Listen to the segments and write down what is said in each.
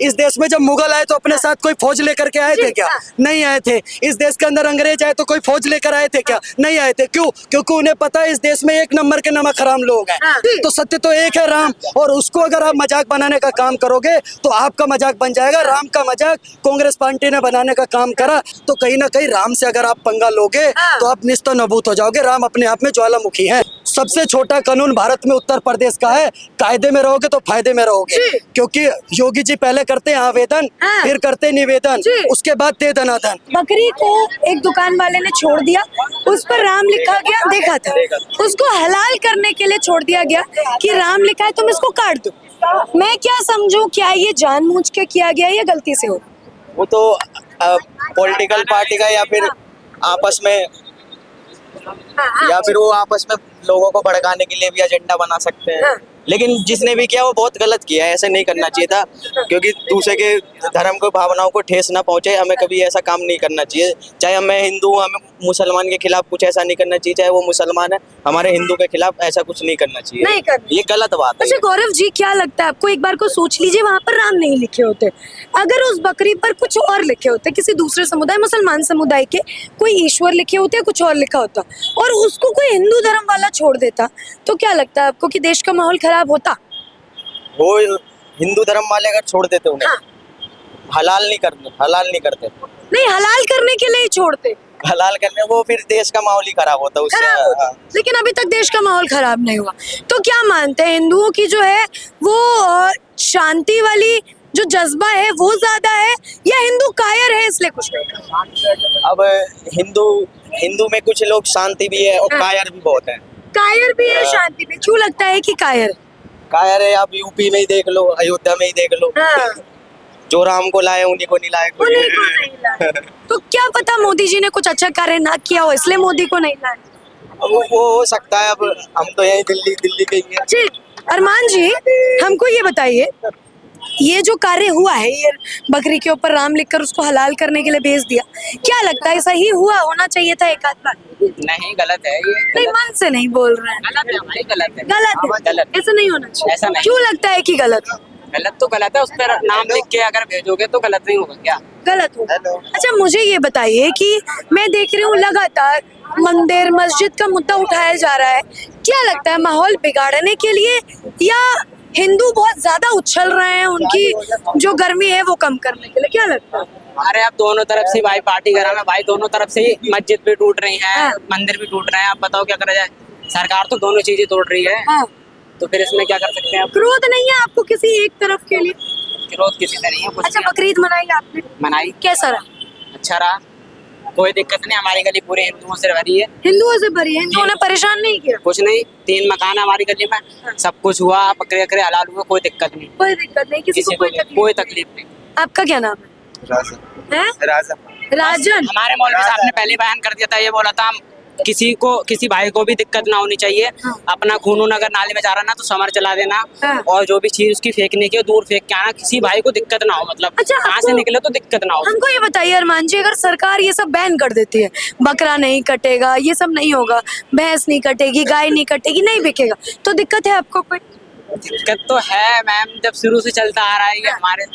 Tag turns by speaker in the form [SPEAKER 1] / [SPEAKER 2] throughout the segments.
[SPEAKER 1] इस देश में जब मुगल आए तो अपने साथ कोई फौज लेकर के आए थे क्या? नहीं आए थे। इस देश के अंदर अंग्रेज आए तो कोई फौज लेकर आए थे क्या? नहीं आए थे। क्यों? क्योंकि उन्हें पता है इस देश में एक नंबर के नमक हराम लोग हैं। तो सत्य तो एक है, राम, और उसको अगर आप मजाक बनाने का काम करोगे तो आपका मजाक बन जाएगा। राम का मजाक कांग्रेस पार्टी ने बनाने का काम करा, तो कहीं ना कहीं राम से अगर आप पंगा लोगे तो आप निस्तो नबूत हो जाओगे। राम अपने आप में ज्वालामुखी है। सबसे छोटा कानून भारत में उत्तर प्रदेश का है। कायदे में रहोगे तो फायदे में रहोगे, क्योंकि योगी जी पहले करते हैं आवेदन, फिर करते निवेदन, उसके बाद दे दनादन।
[SPEAKER 2] बकरी को एक दुकान वाले ने छोड़ दिया, उस पर राम लिखा गया, देखा था, उसको हलाल करने के लिए छोड़ दिया गया कि राम लिखा है तुम इसको काट दो। मैं क्या समझूं, क्या ये जानबूझ के किया गया या गलती से हो?
[SPEAKER 3] वो तो पॉलिटिकल पार्टी का या फिर आपस में, या फिर वो आपस में लोगों को भड़काने के लिए भी एजेंडा बना सकते हैं। लेकिन जिसने भी किया वो बहुत गलत किया है, ऐसे नहीं करना चाहिए था, क्योंकि दूसरे के धर्म को, भावनाओं को ठेस ना पहुंचे। हमें कभी ऐसा काम नहीं करना चाहिए, चाहे मैं हिंदू हूँ, हमें मुसलमान के खिलाफ कुछ ऐसा नहीं करना चाहिए, चाहे वो मुसलमान है, हमारे हिंदू के खिलाफ ऐसा कुछ नहीं करना चाहिए।
[SPEAKER 2] नहीं करना।
[SPEAKER 3] ये गलत बात है।
[SPEAKER 2] अच्छा गौरव जी, क्या लगता है आपको, एक बार को सोच लीजिए वहाँ पर राम नहीं लिखे होते, अगर उस बकरी पर कुछ और लिखे होते, किसी दूसरे समुदाय, मुसलमान समुदाय के कोई ईश्वर लिखे होते या कुछ और लिखा होता, और उसको कोई हिंदू धर्म वाला छोड़ देता, तो क्या लगता है आपको कि देश का माहौल खराब होता?
[SPEAKER 3] वो हिंदू धर्म वाले अगर छोड़ देते उन्हें, हलाल नहीं करते।
[SPEAKER 2] नहीं, हलाल करने के लिए ही छोड़ते,
[SPEAKER 3] हलाल करने, वो फिर देश का माहौल ही खराब होता उससे।
[SPEAKER 2] खराब होता। लेकिन अभी तक देश का माहौल खराब नहीं हुआ। तो क्या मानते हैं, हिंदुओं की जो है वो शांति वाली जो जज्बा है वो ज्यादा है, या हिंदू कायर है इसलिए कुछ नहीं करते?
[SPEAKER 3] अब हिंदू में कुछ लोग शांति भी है और कायर भी बहुत है।
[SPEAKER 2] कायर भी है, शांति भी। क्यों लगता है कि कायर
[SPEAKER 3] है? आप यूपी में ही देख लो, अयोध्या में ही देख लो, जो राम को लाए उन्हीं को नहीं लाए कोई।
[SPEAKER 2] तो क्या पता मोदी जी ने कुछ अच्छा कार्य ना किया हो इसलिए मोदी को नहीं लाए।
[SPEAKER 3] वो हो सकता है। अब हम तो यही दिल्ली के ही हैं।
[SPEAKER 2] जी अरमान जी, हमको ये बताइए, ये जो कार्य हुआ है, ये बकरी के ऊपर राम लिखकर उसको हलाल करने के लिए भेज दिया, क्या लगता है सही हुआ, होना चाहिए था एक आध बार?
[SPEAKER 4] नहीं, गलत है ये।
[SPEAKER 2] नहीं, मन से नहीं बोल रहे हैं।
[SPEAKER 4] गलत है भाई, गलत है।
[SPEAKER 2] गलत है, ऐसा नहीं होना चाहिए।
[SPEAKER 4] ऐसा नहीं।
[SPEAKER 2] क्यों लगता है कि गलत है?
[SPEAKER 4] गलत तो गलत है, उस पर नाम लिख के अगर भेजोगे तो गलत नहीं होगा क्या?
[SPEAKER 2] गलत हो। अच्छा मुझे ये बताइए कि मैं देख रही हूँ लगातार मंदिर मस्जिद का मुद्दा उठाया जा रहा है, क्या लगता है माहौल बिगाड़ने के लिए, या हिंदू बहुत ज्यादा उछल रहे हैं, उनकी जो गर्मी है वो कम करने के लिए, क्या लगता है?
[SPEAKER 4] अरे अब दोनों तरफ से भाई पार्टी गरम है भाई, दोनों तरफ से मस्जिद भी टूट रही है, मंदिर भी टूट रहे हैं। आप बताओ क्या करा जाए? सरकार तो दोनों चीजें तोड़ रही है, तो फिर इसमें क्या कर सकते हैं?
[SPEAKER 2] क्रोध नहीं है आपको किसी एक तरफ के लिए?
[SPEAKER 4] विरोध किसी से नहीं है।
[SPEAKER 2] अच्छा बकरीद मनाई आपने?
[SPEAKER 4] मनाई।
[SPEAKER 2] कैसा रहा?
[SPEAKER 4] अच्छा रहा, कोई दिक्कत नहीं। हमारी गली पूरे हिंदुओं से भरी है।
[SPEAKER 2] हिंदुओं से भरी है, हिंदुओं ने परेशान नहीं किया?
[SPEAKER 4] कुछ नहीं, 3 मकान है हमारी गली में, सब कुछ हुआ, बकरे बकरे हलाल हुए, कोई दिक्कत नहीं।
[SPEAKER 2] कोई दिक्कत नहीं, किसी को
[SPEAKER 4] कोई तकलीफ नहीं।
[SPEAKER 2] आपका क्या नाम है? राजन।
[SPEAKER 4] हमारे मौलवी साहब ने पहले बयान कर दिया था, ये बोला था किसी भाई को भी दिक्कत ना होनी चाहिए। अपना खून अगर नाले में जा रहा ना तो समर चला देना, और जो भी चीज उसकी फेंकने की दूर फेंक के आना, किसी भाई को दिक्कत ना हो, मतलब
[SPEAKER 2] अच्छा,
[SPEAKER 4] कहाँ से निकले तो दिक्कत ना हो।
[SPEAKER 2] हमको ये बताइए अरमान जी, अगर सरकार ये सब बैन कर देती है, बकरा नहीं कटेगा, ये सब नहीं होगा, भैंस नहीं कटेगी, गाय नहीं कटेगी, नहीं बिकेगा, तो दिक्कत है आपको कोई?
[SPEAKER 4] दिक्कत तो है मैम, जब शुरू से चलता आ रहा है ये हमारे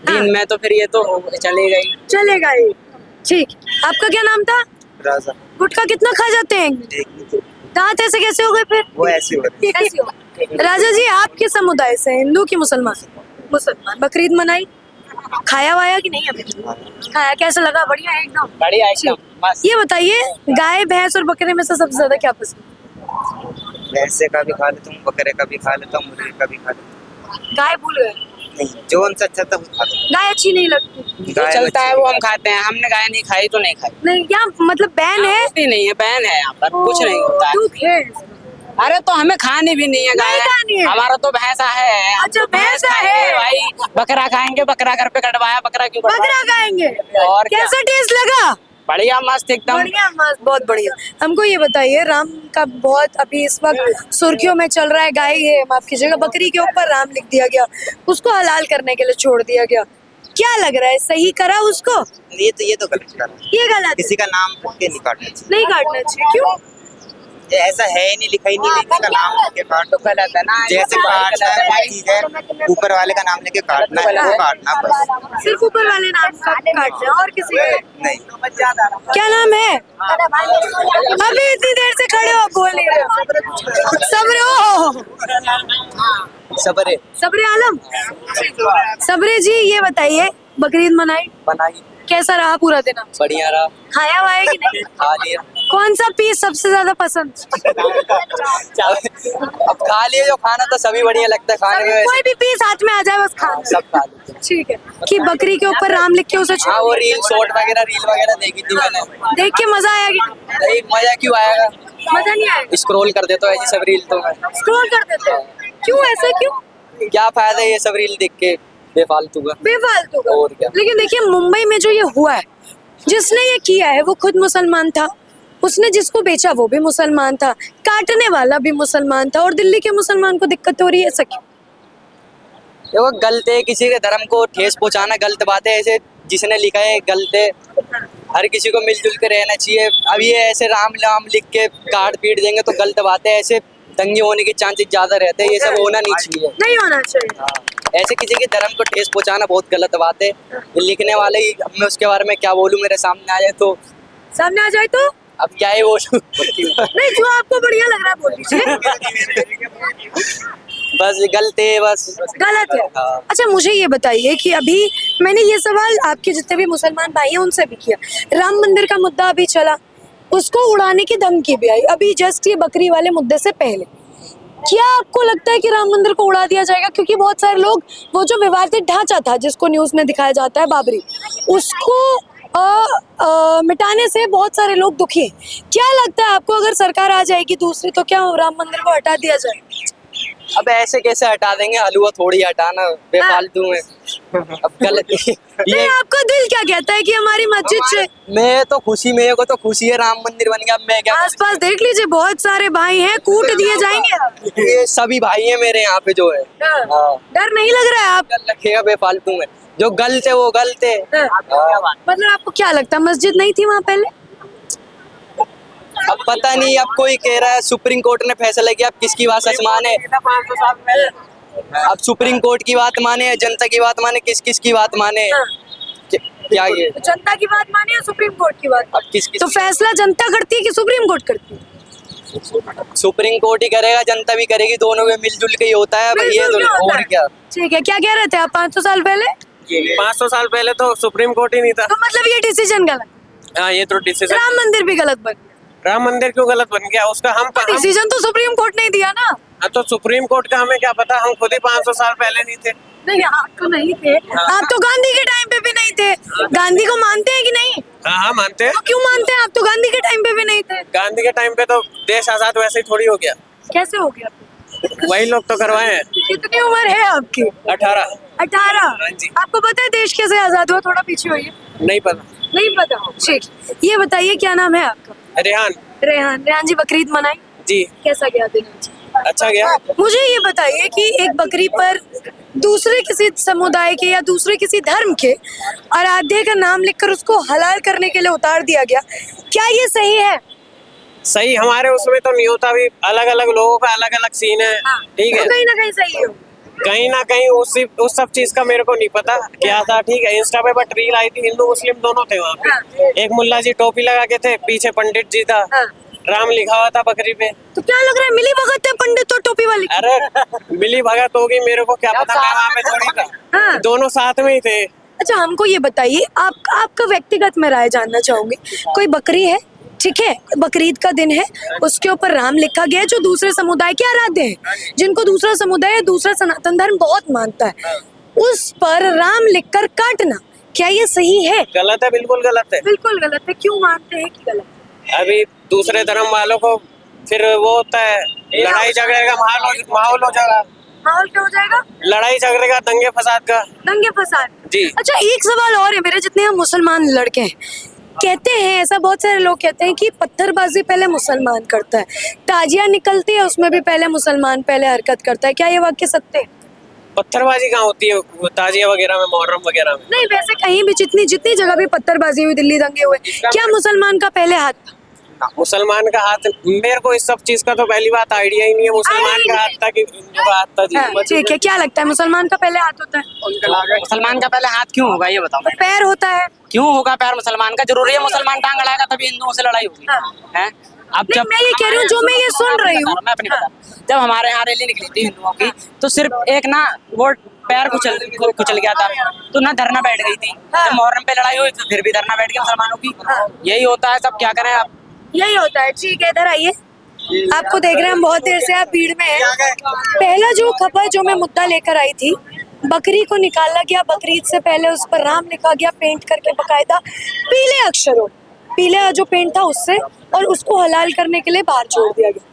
[SPEAKER 4] दिन में, तो फिर ये तो
[SPEAKER 2] चलेगा ही। ठीक, आपका क्या नाम था?
[SPEAKER 3] राजा।
[SPEAKER 2] गुटखा कितना खा जाते हैं? दांत ऐसे कैसे हो गए फिर?
[SPEAKER 3] वो ऐसे हो
[SPEAKER 2] गए। राजा जी, आप किस समुदाय से, हिंदू की मुसलमान? मुसलमान। बकरीद मनाई, खाया वाया कि नहीं? अभी खाया, कैसा लगा? बढ़िया है एकदम?
[SPEAKER 4] बढ़िया एकदम।
[SPEAKER 2] ये बताइए, गाय भैंस और बकरे में से सबसे ज्यादा क्या पसंद?
[SPEAKER 3] भैंसे का भी खा लेता हूँ, बकरे का भी खा लेता हूँ, मुर्गे का भी खा लेता हूँ।
[SPEAKER 2] गाय भूल गए?
[SPEAKER 3] नहीं, जो उनसे अच्छा था वो खाता हूँ।
[SPEAKER 2] गाय अच्छी नहीं लगती?
[SPEAKER 4] जो चलता है वो हम खाते हैं, हमने गाय नहीं खाई तो नहीं खाई।
[SPEAKER 2] नहीं, क्या मतलब बैन है?
[SPEAKER 4] नहीं है, बैन है यहाँ पर, कुछ नहीं होता है। अरे तो हमें खानी भी नहीं है गाय, हमारा तो भैंसा है।
[SPEAKER 2] अच्छा भैंसा है
[SPEAKER 4] भाई, बकरा खाएंगे, बकरा घर पे कटवाया, बकरा क्यों?
[SPEAKER 2] बकरा खाएंगे।
[SPEAKER 4] और
[SPEAKER 2] कैसा टेस्ट लगा?
[SPEAKER 4] बढ़िया, मस्त एकदम
[SPEAKER 2] बढ़िया, मस्त, बहुत बढ़िया। हमको ये बताइए, राम का बहुत अभी इस वक्त सुर्खियों में चल रहा है, गाय है, माफ कीजिएगा, बकरी के ऊपर राम लिख दिया गया, उसको हलाल करने के लिए छोड़ दिया गया, क्या लग रहा है, सही करा उसको?
[SPEAKER 3] ये तो गलत करा।
[SPEAKER 2] ये गलत,
[SPEAKER 3] किसी का नाम नहीं काटना चाहिए।
[SPEAKER 2] नहीं काटना चाहिए। क्यों?
[SPEAKER 3] ऐसा है ही नहीं, लिखा ही नहीं, लेकिन का नाम लेके काट तो गलत है ना। जैसे काटना है चीज है, ऊपर वाले का नाम लेके काटना है, वो काटना बस।
[SPEAKER 2] सिर्फ ऊपर वाले नाम का काटना है और किसी का
[SPEAKER 3] नहीं।
[SPEAKER 2] क्या नाम है? अभी इतनी देर से खड़े हो, बोल नहीं रहे हो।
[SPEAKER 3] सबरे
[SPEAKER 2] सबरे आलम। सबरे जी, ये बताइए, बकरीद
[SPEAKER 3] बनाई
[SPEAKER 2] कैसा रहा पूरा दिन?
[SPEAKER 3] बढ़िया रहा।
[SPEAKER 2] खाया हुआ है कि नहीं?
[SPEAKER 3] खा लिया।
[SPEAKER 2] कौन सा पीस सबसे ज्यादा पसंद?
[SPEAKER 3] अब खा लिए, जो खाना तो सभी बढ़िया लगता है खाने में।
[SPEAKER 2] कोई भी पीस हाथ में आ जाए बस खा
[SPEAKER 3] सब खा लेते हैं।
[SPEAKER 2] ठीक है। कि बकरी के ऊपर राम लिख के उसे
[SPEAKER 3] हाँ, वो रील वगैरह देखी थी मैंने।
[SPEAKER 2] देख के मजा आया कि
[SPEAKER 3] नहीं, मजा क्यों आएगा,
[SPEAKER 2] मजा नहीं आया?
[SPEAKER 3] स्क्रॉल कर देता है ये सब रील तो मैं।
[SPEAKER 2] स्क्रॉल कर देते हो? क्यों, ऐसा क्यों?
[SPEAKER 3] क्या फायदा ये सब रील देख के बेफालतू का।
[SPEAKER 2] बेफालतू का।
[SPEAKER 3] और क्या।
[SPEAKER 2] लेकिन देखिए, मुंबई में जो ये हुआ है, जिसने ये किया है वो खुद मुसलमान था, उसने जिसको बेचा वो भी मुसलमान था, काटने वाला भी मुसलमान था, और दिल्ली के मुसलमान को दिक्कत हो रही है, ऐसा क्यों?
[SPEAKER 3] देखो, गलत है, किसी के धर्म को ठेस पहुंचाना गलत बात है। ऐसे जिसने लिखा है गलत है, हर किसी को मिलजुल के रहना चाहिए। अब ये ऐसे राम राम लिख के काट पीट देंगे तो गलत बात है। ऐसे दंगे होने के चांसेस ज्यादा रहते हैं, ये सब होना नहीं चाहिए।
[SPEAKER 2] नहीं होना चाहिए।
[SPEAKER 3] ऐसे किसी के धर्म को ठेस पहुंचाना बहुत गलत बात है। ये लिखने वाले ही, अब मैं उसके बारे में क्या बोलूं, मेरे सामने आ जाए तो
[SPEAKER 2] सामने आ जाए तो
[SPEAKER 3] अब क्या ही बोलूं।
[SPEAKER 2] नहीं, जो आपको बढ़िया लग रहा है बोल लीजिए।
[SPEAKER 3] बस गलत है, बस
[SPEAKER 2] गलत है।
[SPEAKER 3] हाँ।
[SPEAKER 2] अच्छा, मुझे ये बताइए कि अभी मैंने ये सवाल आपके जितने भी मुसलमान भाई हैं उनसे भी किया, राम मंदिर का मुद्दा अभी चला, उसको उड़ाने की धमकी भी आई अभी जस्ट ये बकरी वाले मुद्दे से पहले। क्या आपको लगता है कि राम मंदिर को उड़ा दिया जाएगा? क्योंकि बहुत सारे लोग, वो जो विवादित ढांचा था जिसको न्यूज में दिखाया जाता है बाबरी, उसको मिटाने से बहुत सारे लोग दुखी हैं। क्या लगता है आपको, अगर सरकार आ जाएगी दूसरी, तो क्या राम मंदिर को हटा दिया जाएगा?
[SPEAKER 3] अब ऐसे कैसे हटा देंगे, हलवा थोड़ी हटाना बेफालतू में। अब गलत
[SPEAKER 2] नहीं, आपका दिल क्या कहता है कि हमारी मस्जिद से?
[SPEAKER 3] मैं तो खुशी, मेरे को तो खुशी है, राम मंदिर बन गया। अब मैं क्या,
[SPEAKER 2] आसपास देख लीजिए, बहुत सारे भाई हैं, कूट दिए जाएंगे।
[SPEAKER 3] ये सभी भाई हैं मेरे यहाँ पे जो है। हाँ।
[SPEAKER 2] डर नहीं लग रहा है आप?
[SPEAKER 3] गल रखेगा बेफालतू में, जो गलत है वो गलत है। हाँ।
[SPEAKER 2] मतलब आपको क्या लगता है, मस्जिद नहीं थी वहाँ पहले?
[SPEAKER 3] अब पता नहीं, अब कोई कह रहा है सुप्रीम कोर्ट ने फैसला किया, अब किसकी बात सच माने। अब सुप्रीम कोर्ट की बात माने, जनता की बात माने, किस किस की बात माने? क्या ये
[SPEAKER 2] तो जनता की बात माने या सुप्रीम कोर्ट की बात?
[SPEAKER 3] अब किस किस
[SPEAKER 2] तो फैसला जनता करती है कि सुप्रीम कोर्ट करती है?
[SPEAKER 3] सुप्रीम कोर्ट ही करेगा, जनता भी करेगी, दोनों में मिलजुल के ही होता है। अब ये
[SPEAKER 2] मिलजुल के
[SPEAKER 3] तो
[SPEAKER 2] होता
[SPEAKER 3] और
[SPEAKER 2] है।
[SPEAKER 3] क्या।
[SPEAKER 2] ठीक है, क्या कह रहे थे आप 500 साल पहले?
[SPEAKER 5] 500 साल पहले तो सुप्रीम कोर्ट ही नहीं था।
[SPEAKER 2] तो मतलब ये डिसीजन गलत?
[SPEAKER 5] हाँ, ये तो डिसीजन।
[SPEAKER 2] राम मंदिर भी गलत बन गया?
[SPEAKER 5] राम मंदिर क्यों गलत बन गया, उसका हम
[SPEAKER 2] डिसीजन तो सुप्रीम कोर्ट ने दिया ना।
[SPEAKER 5] तो सुप्रीम कोर्ट का हमें क्या पता, हम खुद ही 500 साल पहले नहीं थे।
[SPEAKER 2] नहीं, आप तो नहीं थे। आप तो गांधी के टाइम पे भी नहीं थे। गांधी को मानते हैं कि नहीं?
[SPEAKER 5] हाँ हाँ, मानते हैं।
[SPEAKER 2] तो क्यों मानते हैं? आप तो गांधी के टाइम पे भी नहीं थे।
[SPEAKER 5] गांधी के टाइम पे तो देश आजाद वैसे ही थोड़ी हो गया।
[SPEAKER 2] कैसे हो गया?
[SPEAKER 5] वही लोग तो करवाए हैं।
[SPEAKER 2] कितनी उम्र है आपकी?
[SPEAKER 5] 18।
[SPEAKER 2] 18।
[SPEAKER 5] जी।
[SPEAKER 2] आपको पता है देश कैसे आजाद हुआ? थोड़ा पीछे होइए।
[SPEAKER 5] नहीं पता।
[SPEAKER 2] नहीं पता? ठीक, ये बताइए, क्या नाम है आपका?
[SPEAKER 5] रेहान
[SPEAKER 2] रेहान। रेहान जी, बकरीद मनाई?
[SPEAKER 5] जी।
[SPEAKER 2] कैसा गया दिन आज?
[SPEAKER 5] अच्छा गया।
[SPEAKER 2] मुझे ये बताइए कि एक बकरी पर दूसरे किसी समुदाय के या दूसरे किसी धर्म के आराध्य का नाम लिखकर उसको हलाल करने के लिए उतार दिया गया, क्या ये सही है?
[SPEAKER 5] सही हमारे उसमें तो नहीं होता, भी अलग अलग लोगों का अलग अलग सीन है। ठीक है,
[SPEAKER 2] तो कहीं ना कहीं सही हो।
[SPEAKER 5] कहीं ना कहीं उस सब चीज का मेरे को नहीं पता क्या था। ठीक है, इंस्टा पे बट रील आई थी, हिंदू मुस्लिम दोनों थे वहाँ पे। एक मुल्ला जी टोपी लगा के थे, पीछे पंडित जी था, राम लिखा हुआ था बकरी पे।
[SPEAKER 2] तो क्या लग रहा है, मिली भगत है पंडित और टोपी वाली?
[SPEAKER 5] अरे मिली भगत होगी, मेरे को क्या पता, मैं वहाँ पे थोड़ी था।
[SPEAKER 2] हाँ।
[SPEAKER 5] दोनों साथ में ही थे।
[SPEAKER 2] अच्छा, हमको ये बताइए, आपका व्यक्तिगत मैं राय जानना चाहूंगी। कोई बकरी है, ठीक है, बकरीद का दिन है, उसके ऊपर राम लिखा गया है, जो दूसरे समुदाय के आराध्य हैं, जिनको दूसरा समुदाय, दूसरा सनातन धर्म बहुत मानता है, उस पर राम लिखकर काटना, क्या ये सही है?
[SPEAKER 5] गलत है, बिल्कुल गलत है।
[SPEAKER 2] बिल्कुल गलत है। क्यों मानते हैं कि गलत?
[SPEAKER 5] अभी दूसरे धर्म वालों को फिर वो होता है, लड़ाई झगड़े का माहौल हो जाएगा।
[SPEAKER 2] माहौल क्या हो जाएगा?
[SPEAKER 5] लड़ाई झगड़े का, दंगे फसाद का।
[SPEAKER 2] दंगे फसाद।
[SPEAKER 5] जी।
[SPEAKER 2] अच्छा, एक सवाल और है मेरे, जितने हम मुसलमान लड़के हैं, कहते हैं, ऐसा बहुत सारे लोग कहते हैं कि पत्थरबाजी पहले मुसलमान करता है, ताजिया निकलती है उसमें भी पहले मुसलमान पहले हरकत करता है, क्या ये वाक्य सत्य है?
[SPEAKER 5] पत्थरबाजी कहाँ होती है, ताजिया वगैरह में, मुहर्रम वगैरह में?
[SPEAKER 2] नहीं, वैसे कहीं भी जितनी जगह भी पत्थरबाजी हुई, दिल्ली दंगे हुए, क्या मुसलमान का पहले हाथ था?
[SPEAKER 4] बनना।
[SPEAKER 5] मुसलमान का हाथ, मेरे को इस सब चीज का तो पहली बात आइडिया ही नहीं है। मुसलमान का हाथ था कि हिंदू का हाथ था जी।
[SPEAKER 2] हाँ, ठीक है, क्या लगता है मुसलमान का पहले हाथ होता है?
[SPEAKER 4] मुसलमान का पहले हाथ क्यों होगा ये बताओ?
[SPEAKER 2] तो पैर होता है।
[SPEAKER 4] क्यों होगा पैर मुसलमान का? जरूरी है मुसलमान टांग अड़ाएगा तभी हिंदुओं से लड़ाई होगी? हैं? अब
[SPEAKER 2] नहीं, मैं ये कह रही हूँ, जो मैं ये सुन रही हूँ।
[SPEAKER 4] मैं अपनी बता, जब हमारे यहाँ रैली निकली थी हिंदुओं की, तो सिर्फ एक ना वो पैर कुचल गया था, तो ना धरना बैठ गई थी। जब मुहर्रम पे लड़ाई हुई तो फिर भी धरना बैठ गया मुसलमानों की। यही होता है, सब क्या करें आप।
[SPEAKER 2] यही होता है, ठीक है, इधर आइए। आपको देख रहे हैं हम बहुत देर से, आप भीड़ में हैं। पहला जो खबर जो मैं मुद्दा लेकर आई थी, बकरी को निकाला गया, बकरीद से पहले उस पर राम लिखा गया पेंट करके बकायदा पीले अक्षरों, पीला जो पेंट था उससे, और उसको हलाल करने के लिए बाहर छोड़ दिया गया।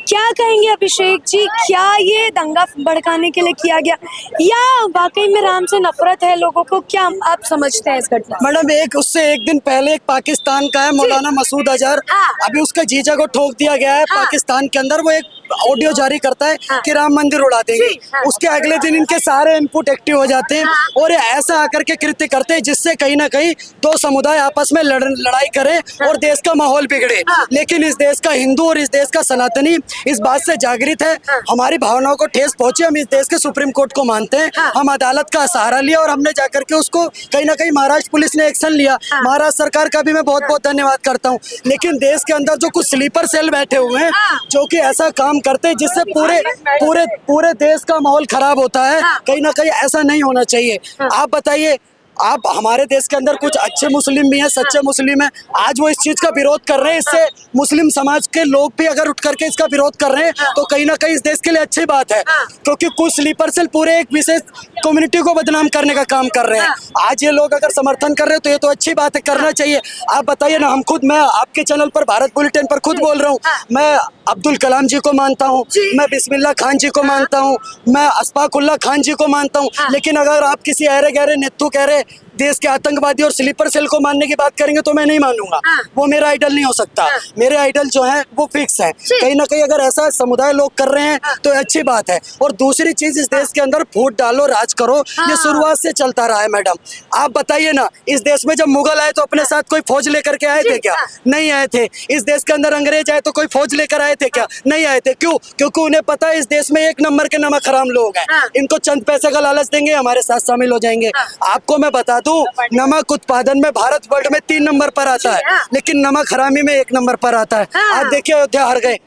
[SPEAKER 2] क्या कहेंगे अभिषेक जी, क्या ये दंगा भड़काने के लिए किया गया या वाकई में राम से नफरत है लोगों को? क्या आप समझते हैं इस घटना?
[SPEAKER 1] मैडम, उससे एक दिन पहले एक पाकिस्तान का है मौलाना मसूद अजहर,
[SPEAKER 2] हाँ।
[SPEAKER 1] अभी उसका जीजा को ठोक दिया गया है।
[SPEAKER 2] हाँ।
[SPEAKER 1] पाकिस्तान के अंदर वो एक ऑडियो जारी करता है
[SPEAKER 2] हाँ।
[SPEAKER 1] कि राम मंदिर उड़ा देंगे।
[SPEAKER 2] हाँ।
[SPEAKER 1] उसके अगले दिन इनके सारे इनपुट एक्टिव हो जाते हैं
[SPEAKER 2] हाँ।
[SPEAKER 1] और ये ऐसा आकर के कृत्य करते हैं जिससे कहीं ना कहीं दो समुदाय आपस में लड़ाई करें और देश का माहौल बिगड़े।
[SPEAKER 2] हाँ।
[SPEAKER 1] लेकिन इस देश का हिंदू और इस देश का सनातनी इस बात से जागृत है।
[SPEAKER 2] हाँ।
[SPEAKER 1] हमारी भावनाओं को ठेस पहुंचे, हम इस देश के सुप्रीम कोर्ट को मानते हैं।
[SPEAKER 2] हाँ।
[SPEAKER 1] हम अदालत का सहारा लिया और हमने जाकर के उसको कहीं ना कहीं महाराष्ट्र पुलिस ने एक्शन लिया।
[SPEAKER 2] हाँ।
[SPEAKER 1] महाराष्ट्र सरकार का भी मैं बहुत बहुत धन्यवाद करता हूँ। लेकिन देश के अंदर जो कुछ स्लीपर सेल बैठे हुए हैं
[SPEAKER 2] हाँ।
[SPEAKER 1] जो कि ऐसा काम करते हैं जिससे पूरे पूरे पूरे देश का माहौल खराब होता है,
[SPEAKER 2] हाँ।
[SPEAKER 1] कहीं ना कहीं ऐसा नहीं होना चाहिए। आप बताइए, आप हमारे देश के अंदर कुछ अच्छे मुस्लिम भी हैं, सच्चे मुस्लिम हैं, आज वो इस चीज का विरोध कर रहे हैं। इससे मुस्लिम समाज के लोग भी अगर उठ करके इसका विरोध कर रहे हैं तो कहीं ना कहीं इस देश के लिए अच्छी बात है, क्योंकि कुछ स्लीपर सेल पूरे एक विशेष कम्युनिटी को बदनाम करने का काम कर रहे हैं। आज ये लोग अगर समर्थन कर रहे हैं तो ये तो अच्छी बात है, करना चाहिए। आप बताइए ना, मैं आपके चैनल पर भारत बुलेटिन पर खुद बोल रहा हूँ, मैं अब्दुल कलाम जी को मानता हूँ, मैं बिस्मिल्लाह खान जी को मानता हूँ, मैं अशफाकुल्लाह खान जी को मानता हूँ। लेकिन अगर आप किसी अरे गहरे नेत्तू कह रहे देश के आतंकवादी और स्लीपर सेल को मानने की बात करेंगे तो मैं नहीं मानूंगा। वो मेरा आइडल नहीं हो सकता। मेरे आइडल जो है वो फिक्स है। कहीं ना कहीं अगर ऐसा समुदाय लोग कर रहे हैं तो अच्छी बात है। और दूसरी चीज, इस देश के अंदर फूट डालो, राज करो, ये शुरुआत से चलता रहा है। मैडम, आप बताइए ना, इस देश में जब मुगल आए तो अपने साथ कोई फौज लेकर के आए थे क्या? नहीं आए थे। इस देश के अंदर अंग्रेज आए तो कोई फौज लेकर आए थे क्या? नहीं आए थे। क्यों? क्योंकि उन्हें पता है इस देश में एक नंबर के नमक हराम लोग हैं। इनको चंद पैसे का लालच देंगे, हमारे साथ शामिल हो जाएंगे। आपको मैं बता दूं, नमक उत्पादन में भारत वर्ल्ड में 3 नंबर पर आता है, लेकिन नमक हरामी में 1 नंबर पर आता है। आज देखिए अयोध्या हार गए,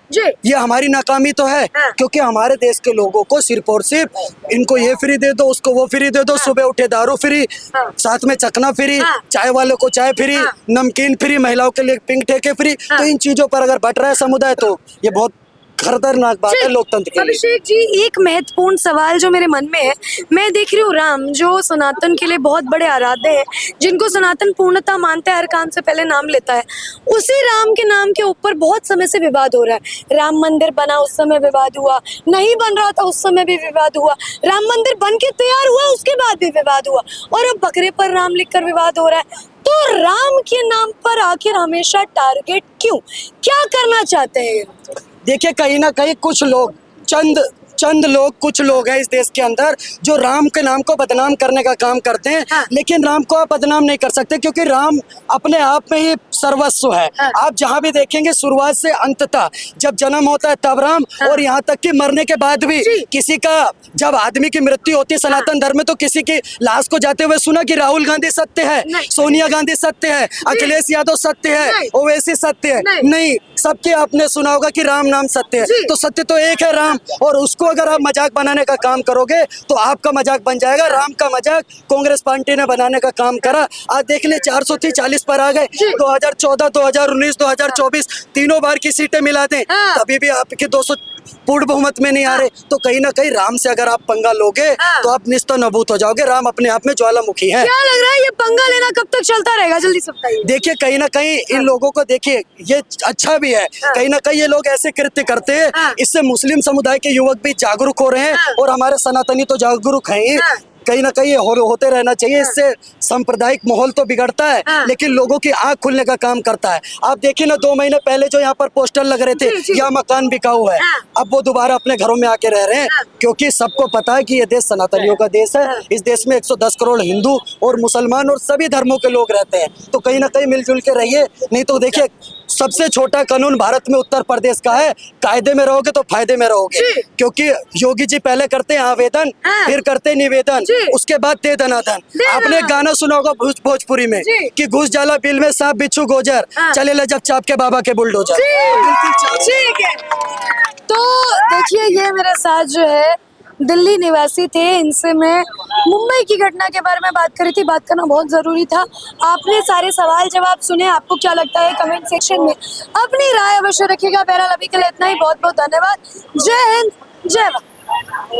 [SPEAKER 1] ये हमारी नाकामी तो है, क्योंकि हमारे देश के लोगों को सिर्फ और सिर्फ इनको ये फ्री दे दो, उसको वो फ्री दे दो, सुबह उठे दारू फ्री, साथ में चखना फ्री, चाय वाले को चाय फ्री, नमकीन फ्री, महिलाओं के लिए पिंक ठेके फ्री। तो इन चीजों पर अगर बट रहा है समुदाय तो ये बहुत खतरनाक बात है लोकतंत्र के लिए।
[SPEAKER 2] अभिषेक जी, एक महत्वपूर्ण सवाल जो मेरे मन में है, मैं देख रही हूँ राम जो सनातन के लिए बहुत बड़े आराध्य हैं, जिनको सनातन पूर्णता मानता है, हर काम से पहले नाम लेता है, उसी राम के नाम के ऊपर बहुत समय से विवाद हो रहा है। राम मंदिर बना उस समय विवाद हुआ, नहीं बन रहा था उस समय भी विवाद हुआ, राम मंदिर बन के तैयार हुआ उसके बाद भी विवाद हुआ, और अब बकरे पर राम लिखकर विवाद हो रहा है। तो राम के नाम पर आखिर हमेशा टारगेट क्यों? क्या करना चाहते हैं?
[SPEAKER 1] देखिए, कहीं ना कहीं कुछ लोग, चंद लोग, कुछ लोग हैं इस देश के अंदर जो राम के नाम को बदनाम करने का काम करते हैं।
[SPEAKER 2] हाँ।
[SPEAKER 1] लेकिन राम को आप बदनाम नहीं कर सकते, क्योंकि राम अपने आप में ही सर्वस्व है।
[SPEAKER 2] हाँ।
[SPEAKER 1] आप जहाँ भी देखेंगे शुरुआत से अंत तक, जब जन्म होता है तब राम,
[SPEAKER 2] हाँ।
[SPEAKER 1] और यहाँ तक कि मरने के बाद भी किसी का, जब आदमी की मृत्यु होती है सनातन धर्म में, तो किसी की लाश को जाते हुए सुना कि राहुल गांधी सत्य है, सोनिया गांधी सत्य है, अखिलेश यादव सत्य है, ओवैसी सत्य है? नहीं, सबके आपने सुना होगा कि राम नाम सत्य है। तो सत्य तो एक है, राम। और उसको अगर आप मजाक बनाने का काम करोगे तो आपका मजाक बन जाएगा। राम का मजाक कांग्रेस पार्टी ने बनाने का काम करा। आज देख ले, 440 पर आ गए। 2014, 2019, 2024 तीनों बार की सीटें मिला दें, तभी भी आपके 200 पूर्ण बहुमत में नहीं आ रहे। तो कहीं ना कहीं राम से अगर आप पंगा लोगे तो आप निस्तो नबूत हो जाओगे। राम अपने आप में ज्वालामुखी है।
[SPEAKER 2] क्या लग रहा है ये पंगा लेना कब तक चलता रहेगा? जल्दी से बताइए।
[SPEAKER 1] देखिए, कहीं ना कहीं इन लोगों को देखिए, ये अच्छा भी है, कहीं ना कहीं ये लोग ऐसे कृत्य करते हैं, इससे मुस्लिम समुदाय के युवक भी जागरूक हो रहे हैं और हमारे सनातनी तो जागरूक हैं ही। कहीं ना कहीं होते रहना चाहिए। इससे सांप्रदायिक माहौल तो बिगड़ता है, लेकिन लोगों की आंख खुलने का काम करता है। आप देखिए ना, 2 महीने पहले जो यहाँ पर पोस्टर लग रहे थे, यह मकान बिकाऊ है, अब वो दोबारा अपने घरों में आके रह रहे हैं, क्योंकि सबको पता है कि ये देश सनातनियों का देश है। इस देश में 110 करोड़ हिंदू और मुसलमान और सभी धर्मों के लोग रहते हैं। तो कहीं ना कहीं मिलजुल के रहिए, नहीं तो देखिए सबसे छोटा कानून भारत में उत्तर प्रदेश का है। कायदे में रहोगे तो फायदे में रहोगे,
[SPEAKER 2] जी।
[SPEAKER 1] क्योंकि योगी जी पहले करते हैं आवेदन,
[SPEAKER 2] हाँ।
[SPEAKER 1] फिर करते निवेदन,
[SPEAKER 2] जी।
[SPEAKER 1] उसके बाद दे दनादन।
[SPEAKER 2] दे
[SPEAKER 1] आपने
[SPEAKER 2] दनादन।
[SPEAKER 1] गाना सुना होगा भोजपुरी में
[SPEAKER 2] जी।
[SPEAKER 1] कि घुस जाला बिल में सांप बिच्छू गोजर,
[SPEAKER 2] हाँ।
[SPEAKER 1] चले ले जब चाप के बाबा के बुलडोजर।
[SPEAKER 2] ठीक है। तो देखिए ये मेरे साथ जो है दिल्ली निवासी थे, इनसे मैं मुंबई की घटना के बारे में बात करी थी। बात करना बहुत जरूरी था। आपने सारे सवाल जवाब सुने, आपको क्या लगता है कमेंट सेक्शन में अपनी राय अवश्य रखिएगा। बहरहाल अभी के लिए इतना ही, बहुत बहुत धन्यवाद। जय हिंद, जय भारत।